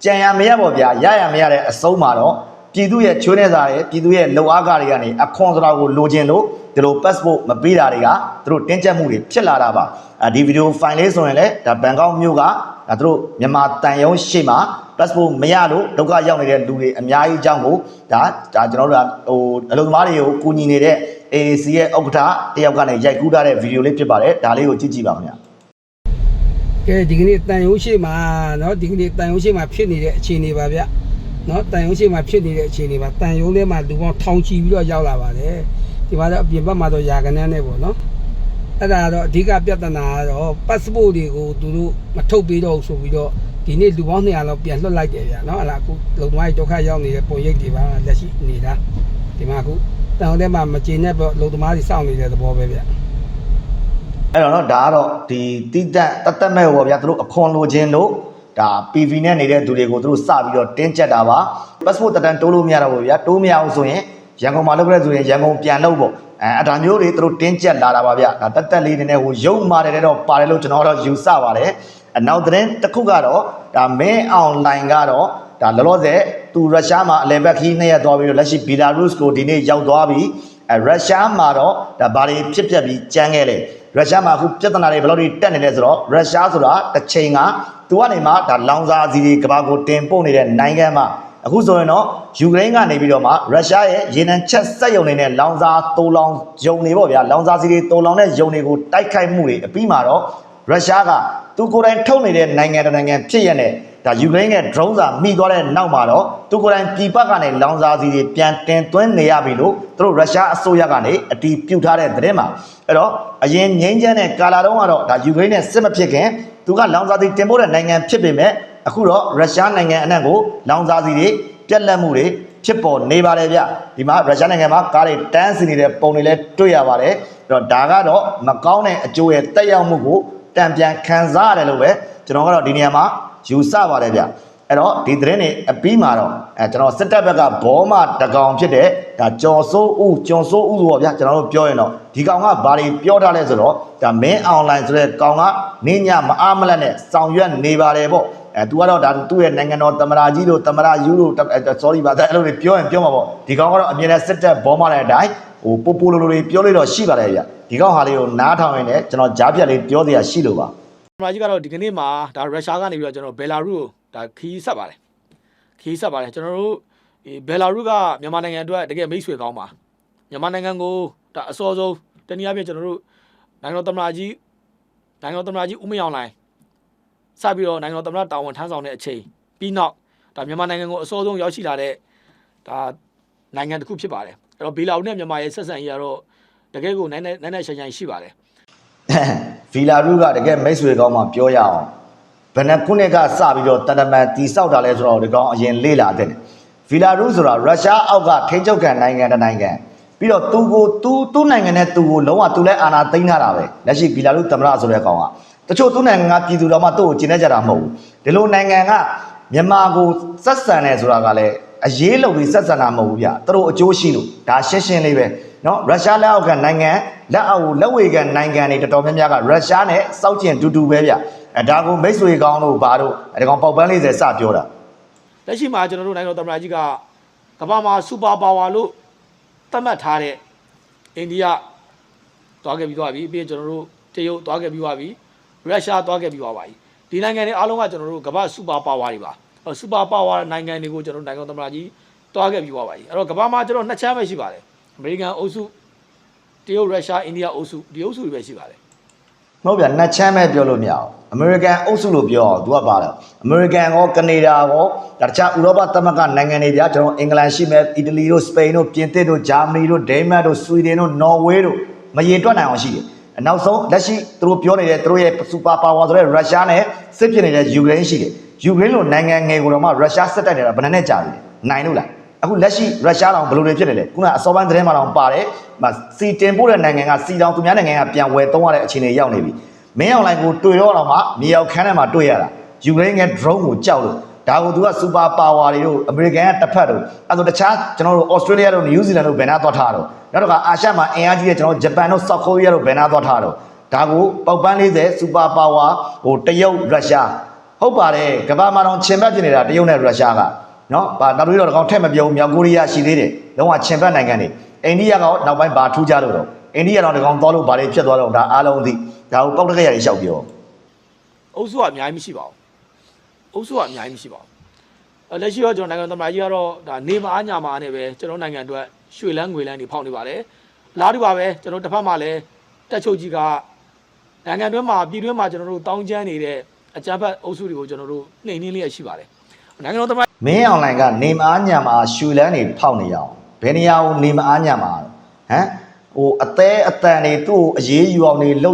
ကြံရမရပေါ့ဗျာရရမရတဲ့အဆုံးမှာတော့ပြည်သူရဲ့ချွေးနေစားတယ်ပြည်သူရဲ့လုံအားကားတွေကနေအခွန်ဆိုတာကိုလိုချင်လို့ဒီလို passport မပေးတာတွေကသူတို့တင်းကျပ်မှုတွေဖြစ်လာတာပါဒီဗီဒီယိုဖိုင်လေးဆိုရင်လည်းဒါဘန်ကောက်မြို့ကဒါသူတို့မြန်မာတန်ရုံးရှိမှာ passport မရလို့ဒုက္ခရောက်နေတဲ့လူတွေအများကြီးအကြောင်းကိုဒါကျွန်တော်တို့ကဟိုအလုပ်သမားတွေကိုကူညီနေတဲ့ AAC ရဲ့ဥက္ကဋ္ဌတယောက်ကနေရိုက်ကူးထားတဲ့ဗီဒီယိုလေးဖြစ်ပါတယ်ဒါလေးကိုကြည့်ကြည့်ပါခင်ဗျာကဲဒီကနေ့တန်ရုံးရှိမှာเนาะဒီကနေ့တန်ရုံးရှိမှာဖြစ်နေတဲ့အခြေအနေပါဗျเนาะတန်ရုံးရှိမှာဖြစ်နေတဲ့အခြေအနေပါတန်ရုံးထဲမှာလူပေါင်းထောင်ချီပြီးတော့ရောက်လာပါတယ်ဒီမှာတော့အပြင်ဘက်မှာတော့ယာကနန်းနဲ့ပေါ့เนาะအဲ့ဒါတော့အဓိကပြဿနာကတော့ passport တွေကိုသူတို့မထုတ်ပေးတော့ဆိုပြီးတော့ဒီနေ့လူပေါင်း200လောက်ပြန်လွှတ်လိုက်တယ်ဗျเนาะအဲ့ဒါအခုလုံသမားကြီးဒုက္ခရောက်နေတဲ့ပုံရိပ်တွေပါလက်ရှိနေတာဒီမှာအခုတန်ရုံးထဲမှာမကျေနပ်တော့လုံသမားတွေစောင့်နေတဲ့သဘောပဲဗျအဲ့တော့ဒါကတော့ဒီတိတက်မဲ့ပေါ့ဗျာသူတို့အခွန်လိုခြင်းလို့ဒါ PV နဲ့နေတဲ့သူတွေကိုသူတို့စပြီးတော့တင်းကျပ်တာပါ passport တက်တန်းတိုးလို့မရတော့ဘူးဗျာတိုးမရအောင်ဆိုရင်ရန်ကုန်မှာလုပ်ခဲ့ဆိုရင်ရန်ကုန်ပြန်လုပ်ပေါ့အဲ့ဒါမျိုးတွေသူတို့တင်းကျပ်လာတာပါဗျာဒါတက်လေးနေဟိုရုပ်မာတယ်တော့ပါတယ်လို့ကျွန်တော်တော့ယူဆပါတယ်နောက်တဲ့တစ်ခုကတော့ဒါမင်းအွန်လိုင်းကတော့ဒါလောလောဆယ်သူရုရှားမှာအလဲဘက်ခီးနဲ့ရသွားပြီးတော့လက်ရှိဘီလာရုစ်ကိုဒီနေ့ရောက်သွားပြီးရုရှားမှာတော့ဒါဘာတွေဖြစ်ပျက်ပြီးကြမ်းခဲ့လဲရုရှားမှာအခုပြဿနာတွေဘယ်လိုတွေတက်နေလဲဆိုတော့ရုရှားဆိုတာတစ်ချိန်ကသူကနေမှဒါလောင်စာစီတွေကဘာကိုတင်ပို့နေတဲ့နိုင်ငံမှာအခုဆိုရင်တော့ယူကရိန်းကနေပြီးတော့မှရုရှားရဲ့ရေနံချက်စက်ရုံတွေနဲ့လောင်စာတိုးလောင်ယုံတွေပေါ့ဗျာလောင်စာစီတွေတိုးလောင်တဲ့ယုံတွေကိုတိုက်ခိုက်မှုတွေအပြီးမှာတော့ရုရှားကသူကိုယ်တိုင်ထုတ်နေတဲ့နိုင်ငံတနိုင်ငံဖြစ်ရတဲ့ဒါယူကရိန်းရဲ့ drone စာမိသွားတဲ့နောက်မှာတော့သူကိုယ်တိုင်ပြည်ပကနေလောင်စာစီတွေပြန်တင်သွင်းနေရပြီလို့သူတို့ရုရှားအစိုးရကနေအတီးပြုတ်ထားတဲ့သတင်းမှာအဲ့တော့အရင်ငိမ့်ချမ်းတဲ့ကာလာတုန်းကတော့ဒါယူကရိန်းနဲ့စစ်မဖြစ်ခင်သူကလောင်စာစီတင်ပို့တဲ့နိုင်ငံဖြစ်ပေမဲ့အခုတော့ရုရှားနိုင်ငံအနှံ့ကိုလောင်စာစီတွေပြက်လက်မှုတွေဖြစ်ပေါ်နေပါတယ်ဗျဒီမှာရုရှားနိုင်ငံမှာကားတွေတန်းစီနေတဲ့ပုံတွေလည်းတွေ့ရပါတယ်အဲ့တော့ဒါကတော့မကောင်းတဲ့အကျိုးရဲ့တက်ရောက်မှုကိုတံပြန်ခံစားရတယ်လို့ပဲကျွန်တော်ကတော့ဒီနေရာမှာယူဆပါတယ်ဗျ အဲ့တော့ဒီသတင်းတွေအပြီးမှာတော့ကျွန်တော်စစ်တပ်ဘက်ကဘောမတကောင်ဖြစ်တဲ့ဒါကျော်စိုးဦးဆိုပေါ့ဗျာကျွန်တော်တို့ပြောရင်တော့ဒီကောင်ကဘာတွေပြောထားလဲဆိုတော့ဒါမင်းအွန်လိုင်းဆိုတဲ့ကောင်ကနေညမအားမလက်နဲ့ဆောင်ရွက်နေပါတယ်ပေါ့သူကတော့ဒါသူ့ရဲ့နိုင်ငံတော်သမ္မတကြီးတို့သမ္မတယူတို့ sorry ပါအဲ့လိုတွေပြောရင်ပြောမှာပေါ့ဒီကောင်ကတော့အမြဲတမ်းစစ်တပ်ဘောမတဲ့အတိုင်းဟိုပိုပိုလိုလိုတွေပြောလို့တော့ရှိပါတယ်ဗျဒီကောင်ဟာလေးကိုနားထောင်ရင်လည်းကျွန်တော်ကြားပြတ်လေးပြောသေးရရှိလို့ပါ သမ္မတကြီးကတော့ဒီကနေ့မှာဒါရုရှားကနေပြီးတော့ကျွန်တော်ဘယ်လာရုစ်ကိုဒါခီးဆက်ပါတယ်ကျွန်တော်တို့ဘယ်လာရုစ်ကမြန်မာနိုင်ငံအတွက်တကယ်မိတ်ဆွေကောင်းပါမြန်မာနိုင်ငံကိုဒါအစောဆုံးတနည်းအားဖြင့်ကျွန်တော်တို့နိုင်ငံတော်သမ္မတကြီးဦးမင်းအောင်လှိုင်စပြီးတော့နိုင်ငံတော်သမ္မတတာဝန်ထမ်းဆောင်တဲ့အချိန်ပြီးနောက်ဒါမြန်မာနိုင်ငံကိုအစောဆုံးရောက်ရှိလာတဲ့ဒါနိုင်ငံတစ်ခုဖြစ်ပါတယ်အဲ့တော့ဘယ်လာရုစ်နဲ့မြန်မာရဲ့ဆက်ဆံရေးကတော့တကယ်ကိုနိုင်ဆိုင်ရှိပါတယ် ဗီလာရုကတကယ်မိတ်ဆွေကောင်းမှပြောရအောင်ဘယ်နှခုနှစ်ကစပြီးတော့တန်တမန်တီဆောက်တာလဲဆိုတော့ဒီကောင်အရင်လေ့လာတဲ့ဗီလာရုဆိုတာရုရှားအောက်ကထိန်းချုပ်ခံနိုင်ငံတစ်နိုင်ငံပြီးတော့သူ့နိုင်ငံနဲ့သူ့ကိုလုံးဝသူလည်းအာဏာသိမ်းထားတာပဲလက်ရှိဗီလာရုသမ္မတဆိုတဲ့ကောင်ကတချို့သူ့နိုင်ငံကပြည်သူတော်မှသူ့ကိုကျင်နေကြတာမဟုတ်ဘူးဒီလိုနိုင်ငံကမြန်မာကိုဆက်ဆံနေဆိုတာကလည်းအရေးလုံးပြီးဆက်ဆံတာမဟုတ်ဘူးဗျသူတို့အကျိုးရှိလို့ဒါရှင်းလေးပဲနော်ရုရှားလက်အောက်ကနိုင်ငံလက်အောက်လက်ဝေခံနိုင်ငံတွေတော်တော်များများကရုရှားနဲ့စောက်ကျင်တူပဲဗျဒါကိုမိတ်ဆွေကောင်းတို့ဘာတို့ဒီကောင်ပေါက်ပန်း40စပြောတာလက်ရှိမှာကျွန်တော်တို့နိုင်ငံတော်သမ္မတကြီးကကမ္ဘာမှာစူပါပါဝါလို့သတ်မှတ်ထားတဲ့အိန္ဒိယသွားခဲ့ပြီးပြီးကျွန်တော်တို့တရုတ်သွားခဲ့ပြီးရုရှားသွားခဲ့ပြီးပါပြီဒီနိုင်ငံတွေအားလုံးကကျွန်တော်တို့ကမ္ဘာစူပါပါဝါတွေပါစူပါပါဝါနိုင်ငံတွေကိုကျွန်တော်နိုင်ငံတော်သမ္မတကြီးသွားခဲ့ပြီးပါပြီအဲ့တော့ကမ္ဘာမှာကျွန်တော်နှစ်ချမ်းပဲရှိပါတယ်အမေရိကန်အုပ်စုတရုတ်ရုရှားအိန္ဒိယအုပ်စုဒီအုပ်စုတွေပဲရှိပါတယ်မဟုတ်ဗျာနှစ်ချမ်းပဲပြောလို့မရအောင်အမေရိကန်အုပ်စုလို့ပြောအောင်သူကပါတော့အမေရိကန်ရောကနေဒါရောဒါတခြားဥရောပသမဂ္ဂနိုင်ငံတွေဗျာကျွန်တော်အင်္ဂလန်ရှိမယ်အီတလီတို့စပိန်တို့ပြင်သစ်တို့ဂျာမနီတို့ဒိန်းမတ်တို့ဆွီဒင်တို့နော်ဝေးတို့မရေတွက်နိုင်အောင်ရှိတယ်နောက်ဆုံးလက်ရှိသူတို့ပြောနေတဲ့သူတို့ရဲ့စူပါပါဝါဆိုတဲ့ရုရှားနဲ့စစ်ဖြစ်နေတဲ့ယူကရိန်းရှိတယ်ယူကရိန်းလိုနိုင်ငံငယ်ကိုတော့မှရုရှားစစ်တိုက်နေတာဘယ်နဲ့ကြာပြီနိုင်လို့လားအခုလက်ရှိရုရှားတောင်ဘယ်လိုတွေဖြစ်နေလဲခုနအစောပိုင်းသတင်းမှာတောင်ပါတယ်စီတင်ပို့တဲ့နိုင်ငံကစီတောင်သူများနိုင်ငံကပြန်ဝယ်သုံးရတဲ့အခြေအနေရောက်နေပြီမင်းအောင်လိုင်းကိုတွေ့တော့မှမြေရောက်ခန်းထဲမှာတွေ့ရတာယူကရိန်းက drone ကိုကြောက်လို့ဒါကိုသူကစူပါပါဝါတွေတို့အမေရိကန်ကတစ်ဖက်တို့အဲ့ဒါတခြားကျွန်တော်တို့ဩစတြေးလျတို့နယူးဇီလန်တို့ဘယ်နာသွားထားတော့နောက်တော့အာရှမှာအင်အားကြီးတဲ့ကျွန်တော်ဂျပန်တို့ဆော့ကိုရီးယားတို့ဘယ်နာသွားထားတော့ဒါကိုပေါက်ပန်း40စူပါပါဝါဟိုတရုတ်ရုရှားဟုတ်ပါတယ်ကမ္ဘာမှာတော့ချင်ဘက်ဖြစ်နေတာတရုတ်နဲ့ရုရှားကနော်ဗာနောက်ပြီးတော့ကောင်ထက်မပြောဘူးမြောက်ကိုရီးယားရှိသေးတယ်လုံးဝချင်ဘက်နိုင်ငံတွေအိန္ဒိယကနောက်ပိုင်းဘာထူးကြလို့တော့အိန္ဒိယတော့ဒီကောင်သွားလို့ဗာလေးဖြစ်သွားတော့ဒါအားလုံးသိဒါကိုပောက်တကရတွေလျှောက်ပြောအုပ်စုကအများကြီးမရှိပါဘူးလက်ရှိတော့ကျွန်တော်နိုင်ငံသမ္မတကြီးကတော့ဒါနေမအားညမာနဲ့ပဲကျွန်တော်နိုင်ငံအတွက်ရွှေလန်းငွေလန်းတွေဖောက်နေပါတယ်လားတူပါပဲကျွန်တော်တစ်ဖက်မှာလည်းတက်ချုပ်ကြီးကနိုင်ငံတွင်းမှာပြည်တွင်းမှာကျွန်တော်တို့တောင်းကျမ်းနေတဲ့အကြမ်းဖက်အုပ်စုတွေကိုကျွန်တော်တို့နှိမ်နှင်းလေးရရှိပါတယ်နိုင်ငံတော်သမ္မတမင်းအွန်လိုင်းကနေမအားညမာရွှေလန်းတွေဖောက်နေရအောင်ဘယ်နေရာကိုနေမအားညမာဟမ်ဟိုအသေးအတန်တွေသူ့ကိုအေးအေးယူအောင်နေလှုပ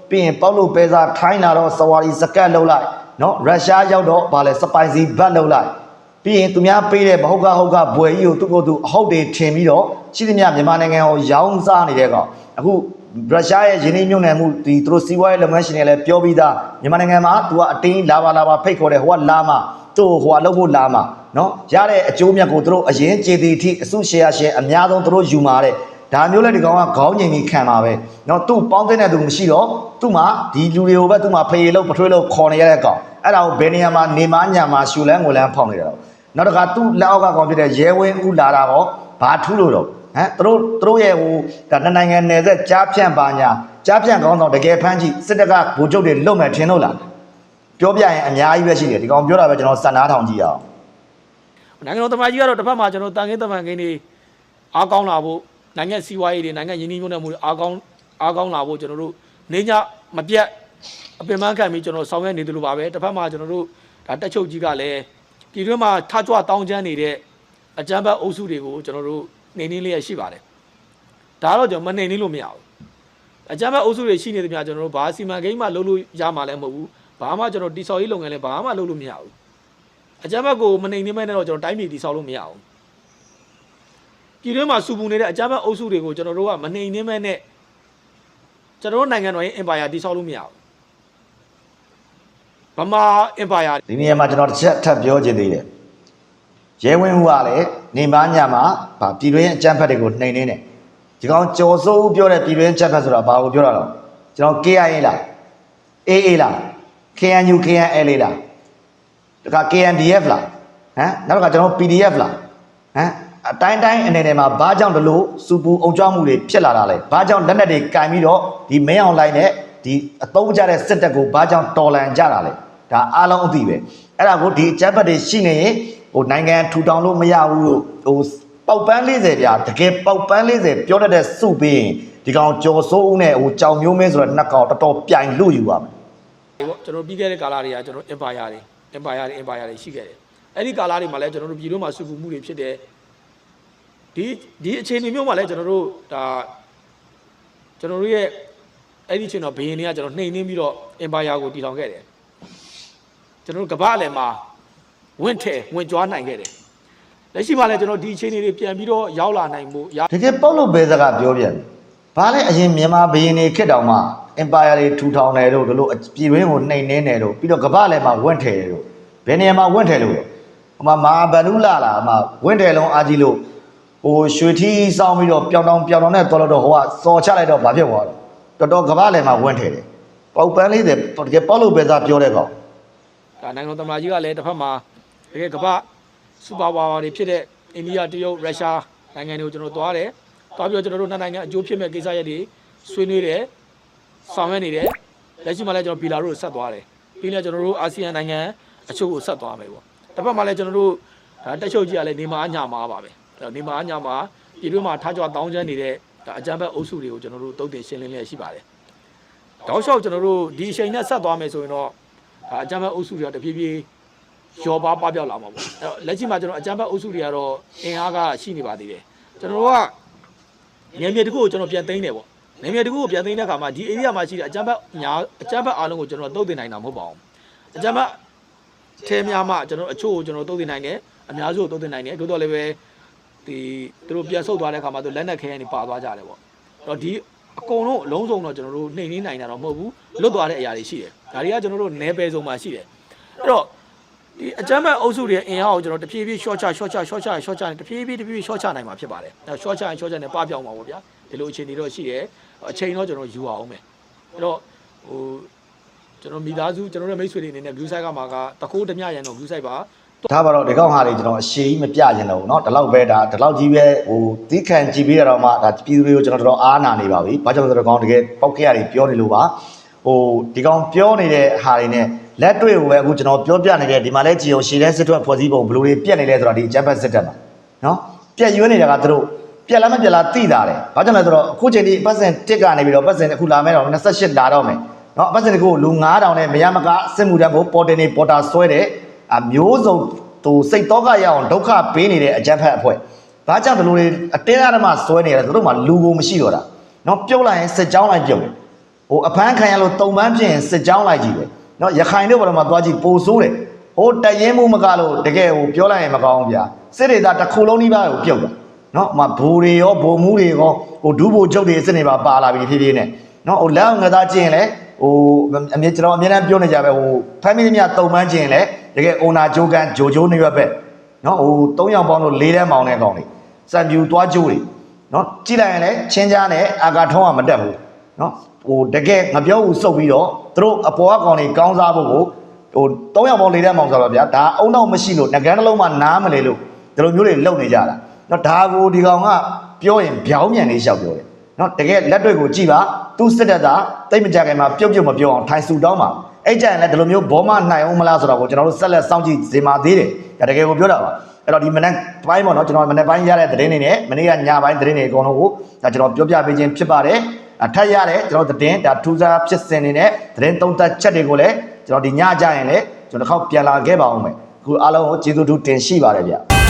်ပြီးရင်ပေါက်လို့ပဲစားထိုင်းလာတော့စဝါရီစကတ်လှုပ်လိုက်နော်ရုရှားရောက်တော့ဗာလဲစပိုင်စီဘတ်လှုပ်လိုက်ပြီးရင်သူများပေးတဲ့မဟုတ်ကဘွယ်ကြီးကိုသူ့ကိုယ်သူအဟုတ်တွေထင်ပြီးတော့ရှိသမျှမြန်မာနိုင်ငံကိုရောင်းစားနေတဲ့ကောင်အခုရုရှားရဲ့ယင်းနှိမ့်မြုပ်နှံမှုဒီသူတို့စီးပွားရေးလုပ်ငန်းရှင်တွေလည်းပြောပြီးသားမြန်မာနိုင်ငံမှာသူကအတင်းလာပါဖိတ်ခေါ်တယ်ဟိုကလာမှာသူ့ဟိုကလှုပ်ဖို့လာမှာနော်ရတဲ့အကျိုးမြတ်ကိုသူတို့အရင်ကျေသေးထိအစုရှယ်ယာရှင်အများဆုံးသူတို့ယူมาတဲ့ဒါမျိုးလည်းဒီကောင်ကခေါင်းငိမ်ပြီးခံပါပဲเนาะသူ့ပေါင်းတဲ့သူမရှိတော့သူ့မှာဒီလူတွေကိုပဲသူ့မှာဖေးလို့ပထွေးလို့ခေါ်နေရတဲ့ကောင်အဲ့ဒါကိုဘယ်နေရာမှာနေမညာမှာရှူလန်းငွေလန်းဖောက်နေတယ်တော့နောက်တစ်ခါသူ့လက်အောက်ကကောင်ဖြစ်တဲ့ရဲဝင်းဦးလာတာတော့ဘာထူးလို့တော့ဟမ်သူတို့ရဲ့ဟိုဒါနိုင်ငံနယ်ဆက်ကြားဖြန့်ပါညာကြားဖြန့်ကောင်းတော့တကယ်ဖမ်းကြည့်စစ်တပ်ကဗိုလ်ချုပ်တွေလွတ်မယ်ထင်လို့လားပြောပြရင်အများကြီးပဲရှိတယ်ဒီကောင်ပြောတာပဲကျွန်တော်စံနာထောင်ကြည့်အောင်နိုင်ငံတော်သမ္မတကြီးကတော့တစ်ဖက်မှာကျွန်တော်တန်ခင်းတမန်ခင်းတွေအားကောင်းလာဖို့နိုင်ငံစီးပွားရေးတွေနိုင်ငံရင်းနှီးမြှုပ်နှံမှုတွေအားကောင်းလာဖို့ကျွန်တော်တို့နေညမပြတ်အပင်ပန်းခံပြီးကျွန်တော်ဆောင်ရွက်နေတယ်လို့ပါပဲတစ်ဖက်မှာကျွန်တော်တို့ဒါတက်ချုပ်ကြီးကလည်းပြည်တွင်းမှာထကြွတောင်းကျမ်းနေတဲ့အကြမ်းဖက်အုပ်စုတွေကိုကျွန်တော်တို့နေနေလေးရရှိပါတယ်ဒါတော့ကျွန်တော်မနေနေလို့မရဘူးအကြမ်းဖက်အုပ်စုတွေရှိနေတယ်များကျွန်တော်တို့ဘာစီမံကိန်းမှလုပ်လို့ရမှာလည်းမဟုတ်ဘူးဘာမှကျွန်တော်တိဆောက်ရေးလုပ်ငန်းလည်းဘာမှလုပ်လို့မရဘူးအကြမ်းဖက်ကိုမနေနေမဲ့နဲ့တော့ကျွန်တော်တိုင်းပြည်တိဆောက်လို့မရဘူးပြည်တွင်းမှာစူပူနေတဲ့အကြမ်းဖက်အုပ်စုတွေကိုကျွန်တော်တို့ကမနေနေမဲ့နဲ့ကျွန်တော်တို့နိုင်ငံတော်ရဲ့ empire တိဆောက်လို့မရဘူး မာအင်ပါယာ ဒီနေရာမှာကျွန်တော်တစ်ချက်ထပ်ပြောချင်သေးတယ်ရဲဝင်းမှုကလည်းနေမညမှာဗာပြည်တွင်းအကြမ်းဖက်တွေကိုနှိမ်နေတယ်ဒီကောင်ကြော်စိုးပြောတဲ့ပြည်တွင်းအကြမ်းဖက်ဆိုတာဘာကိုပြောတာလဲကျွန်တော် KIA လား AA လား KNU KNL လားတခါ KNDF လားဟမ်နောက်တစ်ခါကျွန်တော် PDF လားဟမ်အတိုင်းအနေနဲ့မှာဘာကြောင့်ဒီလိုစူပူအောင်ကြွမှုတွေဖြစ်လာတာလဲဘာကြောင့်လက်နက်တွေကင်ပြီးတော့ဒီမင်းအောင်လိုင်းနဲ့ဒီအသုံးကြတဲ့စစ်တပ်ကိုဘာကြောင့်တော်လန်ကြတာလဲဒါအားလုံးအသိပဲအဲ့ဒါကိုဒီအကြမ်းဖက်တွေရှိနေရင်ဟိုနိုင်ငံထူထောင်လို့မရဘူးလို့ဟိုပေါက်ပန်း40ပြတကယ်ပေါက်ပန်း40ပြောတတ်တဲ့စုပြီးရင်ဒီကောင်ကြော်စိုးဦးနဲ့ဟိုကြောင်မျိုးမင်းဆိုတဲ့နှစ်ကောင်တော်တော်ပြိုင်လို့ယူပါမယ်ပေါ့ကျွန်တော်ပြီးခဲ့တဲ့ကာလတွေကကျွန်တော်အင်ပါယာတွေရှိခဲ့တယ်အဲ့ဒီကာလတွေမှာလည်းကျွန်တော်တို့ပြည်တွင်းမှာစုပူမှုတွေဖြစ်တယ်ဒီအခြေအနေမျိုးမှာလည်းကျွန်တော်တို့ဒါကျွန်တော်တို့ရဲ့အဲ့ဒီချိန်တော့ဘယင်းတွေကကျွန်တော်နှိမ်နှင်းပြီးတော့အင်ပါယာကိုတည်ထောင်ခဲ့တယ်ကျွန်တော်တို့ကမ္ဘာအလယ်မှာဝင်ကြွားနိုင်ခဲ့တယ်လက်ရှိမှာလည်းကျွန်တော်ဒီအခြေအနေတွေပြန်ပြီးတော့ရောက်လာနိုင်မှုတကယ်ပေါက်လို့ပဲစကားပြောပြန်ဘာလဲအရင်မြန်မာဘယင်းတွေခက်တောင်မှအင်ပါယာတွေထူထောင်တယ်လို့ဒီလိုပြည်တွင်းကိုနှိမ်နှင်းတယ်လို့ပြီးတော့ကမ္ဘာအလယ်မှာဝင်တယ်လို့ဘယ်နေရာမှာဝင်တယ်လို့ဟိုမှာမဟာဗန္ဓုလာလားအမဝင်တယ်လုံးအားကြီးလို့ဟိုရွှေထီးစောင်းပြီးတော့ပြောင်းတောင်နဲ့တော်တော့ဟိုကစော်ချလိုက်တော့ဘာဖြစ်သွားလဲတော်ကမ္ဘာအလယ်မှာဝင်တယ်ပေါက်ပန်း40တကယ်ပေါက်လို့ပဲစကားပြောတဲ့ကောင်ဒါနိုင်ငံတော်သမ္မတကြီးကလည်းတစ်ဖက်မှာတကယ်ကမ္ဘာစူပါပါဝါတွေဖြစ်တဲ့အိန္ဒိယတရုတ်ရုရှားနိုင်ငံတွေကိုကျွန်တော်သွားတယ်သွားပြီးတော့ကျွန်တော်တို့နှစ်နိုင်ငံအကျိုးဖြစ်မဲ့ကိစ္စရပ်တွေဆွေးနွေးတယ်ဆောင်ရွက်နေတယ်လက်ရှိမှာလည်းကျွန်တော်ဘီလာရုစ်ကိုဆက်သွားတယ်ပြီးလည်းကျွန်တော်တို့အာဆီယံနိုင်ငံအချို့ကိုဆက်သွားမယ်ပေါ့တစ်ဖက်မှာလည်းကျွန်တော်တို့ဒါတက်ချုပ်ကြီးကလည်းနေမာညမှာပါပဲနေမာညမှာပြည်တွင်းမှာထားကြွတောင်းကျမ်းနေတဲ့ဒါအကြမ်းဖက်အုပ်စုတွေကိုကျွန်တော်တို့တုံ့တင်ရှင်းလင်းလျက်ရှိပါတယ်တောက်လျှောက်ကျွန်တော်တို့ဒီအချိန်နဲ့ဆက်သွားမယ်ဆိုရင်တော့အကြမ်းဖက်အုပ်စုတွေကတဖြည်းဖြည်းရောပါပပြောက်လာမှာပေါ့အဲ့တော့လက်ရှိမှာကျွန်တော်အကြမ်းဖက်အုပ်စုတွေကတော့အင်အားကရှိနေပါသေးတယ်ကျွန်တော်တို့ကနယ်မြေတစ်ခုကိုကျွန်တော်ပြန်သိမ်းတယ်ပေါ့နယ်မြေတစ်ခုကိုပြန်သိမ်းတဲ့အခါမှာဒီ area မှာရှိတဲ့အကြမ်းဖက်အားလုံးကိုကျွန်တော်တုံ့တင်နိုင်တာမဟုတ်ပါဘူးအကြမ်းဖက်ထဲများမှကျွန်တော်အချို့ကိုကျွန်တော်တုံ့တင်နိုင်တယ်အများစုကိုတုံ့တင်နိုင်တယ်တိုးတော့လည်းပဲဒီသူတို့ပြန်ဆုတ်သွားတဲ့အခါမှာသူလက်နက်ခဲနေပါသွားကြတယ်ပေါ့အဲ့တော့ဒီအကုန်လုံးအလုံးစုံတော့ကျွန်တော်တို့နှိမ်နှင်းနိုင်တာတော့မဟုတ်ဘူးလွတ်သွားတဲ့အရာတွေရှိတယ်ဒါတွေကကျွန်တော်တို့နယ်ပယ်စုံမှာရှိတယ်အဲ့တော့ဒီအကြမ်းဖက်အုပ်စုတွေအင်အားကိုကျွန်တော်တဖြည်းဖြည်းရှော့ချတဖြည်းဖြည်းရှော့ချနိုင်မှာဖြစ်ပါတယ်အဲ့ရှော့ချနဲ့ပပြောင်းမှာပေါ့ဗျာဒီလိုအခြေအနေတော့ရှိတယ်အချိန်တော့ကျွန်တော်ယူအောင်မယ်အဲ့တော့ဟိုကျွန်တော်မိသားစုကျွန်တော်ရဲ့မိတ်ဆွေတွေအနေနဲ့ view site ကမှာကတခိုးတမျှရန်တော့ view site ပါဒါပါတော့ဒီကောင်ဟာတွေကျွန်တော်အရှိကြီးမပြချင်တော့ဘူးเนาะဒီလောက်ပဲဒါဒီလောက်ကြီးပဲဟိုသီးခံကြည့်ပြီးရတော့မှဒါပြည်သူတွေကိုကျွန်တော်တော်အားနာနေပါပြီဘာကြောင့်လဲဆိုတော့ကောင်တကယ်ပောက်ခဲ့ရတယ်ပြောနေလို့ပါဟိုဒီကောင်ပြောနေတဲ့ဟာတွေနဲ့လက်တွေ့ကိုပဲအခုကျွန်တော်ပြောပြနေတဲ့ဒီမှာလဲကြည်အောင်ရှည်တဲ့စစ်ထွက်ဖွဲ့စည်းပုံဘယ်လိုတွေပြက်နေလဲဆိုတော့ဒီဂျပန်စစ်တပ်မှာเนาะပြက်ရွေးနေတာကသူတို့ပြက်လားမပြက်လားသိတာတယ်ဘာကြောင့်လဲဆိုတော့အခုချိန်ဒီပတ်စင်1ကနေပြီးတော့ပတ်စင်အခုလာမဲ့တော့28လာတော့မယ်เนาะပတ်စင်ကိုလူ9000နဲ့မရမကစစ်မှုတန်းကိုပေါ်တင်နေပေါ်တာဆွဲတယ်အမျိုးစုံသူစိတ်တော့ကရအောင်ဒုက္ခပေးနေတဲ့အကြမ်းဖက်အဖွဲ့ဘာကြောင့်ဒီလိုတွေအတင်းအဓမ္မဆွဲနေလဲသူတို့မှလူကိုမရှိတော့တာเนาะပြုတ်လိုက်ရင်စစ်ကြောင်းလိုက်ပြုတ်တယ်ဟိုအဖမ်းခံရလို့တုံပန်းဖြစ်ရင်စစ်ကြောင်းလိုက်ကြည့်ပဲเนาะရခိုင်တို့ဘာလို့မှသွားကြည့်ပိုဆိုးတယ်ဟိုတရင်မှုမကလို့တကယ်ဟိုပြောလိုက်ရင်မကောင်းဘူးဗျာစစ်ဒေသတစ်ခုလုံးနှိပါကိုပြုတ်တာเนาะမဘူတွေရောဗိုလ်မှုတွေရောဟိုဒူးဘိုချုပ်တွေစစ်နေပါလာပြီဖြည်းဖြည်းနဲ့เนาะဟိုလက်အောင်ငသားကျင်လဲဟိုကျွန်တော်အများနဲ့ပြောနေကြပဲဟိုဖမ်းမိသမျှတုံပန်းကျင်လဲတကယ်အိုနာဂျိုကန်ဂျိုနေရွက်ပဲเนาะဟို3ယောက်ပေါင်းလို့4တန်းမောင်းတဲ့ကောင်တွေစံပြူသွားကျိုးတွေเนาะကြည့်လိုက်ရင်လည်းချင်းကြားနဲ့အာကာထုံးကမတက်ဘူးเนาะဟိုတကယ်ငပြောဦးစုပ်ပြီးတော့သူတို့အပေါ်ကကောင်တွေကောင်းစားဖို့ကိုဟို3ယောက်ပေါင်း4တန်းမောင်းဆိုတော့ဗျာဒါအုံတော့မရှိလို့ငကန်းတစ်လုံးမှနားမလဲလို့ဒီလိုမျိုးတွေလုပ်နေကြတာเนาะဒါကိုဒီကောင်ကပြောရင်ဗျောင်းမြန်လေးလျှောက်ပြောတယ်เนาะတကယ်လက်တွေ့ကိုကြည့်ပါသူစစ်တပ်သားတိတ်မကြခင်မှာပြုတ်မပြောအောင်ထိုင်ဆူတောင်းပါအဲ့ကြရင်လည်းဒီလိုမျိုးဘောမနိုင်အောင်မလားဆိုတော့ကိုကျွန်တော်တို့ဆက်လက်စောင့်ကြည့်စေမှာသေးတယ်ဒါတကယ်ကိုပြောတာပါအဲ့တော့ဒီမနေ့ပိုင်းပေါ့နော်ကျွန်တော်မနေ့ပိုင်းရတဲ့သတင်းတွေနဲ့မနေ့ကညပိုင်းသတင်းတွေအကုန်လုံးကိုဒါကျွန်တော်ပြောပြပေးခြင်းဖြစ်ပါတယ်ထပ်ရတဲ့ကျွန်တော်သတင်းဒါထူးခြားဖြစ်စဉ်တွေနဲ့သတင်းသုံးသပ်ချက်တွေကိုလည်းကျွန်တော်ဒီညကြရင်လည်းကျွန်တော်တစ်ခေါက်ပြန်လာခဲ့ပါအောင်မယ်အခုအားလုံးကိုကျေးဇူးတင်ရှိပါတယ်ဗျ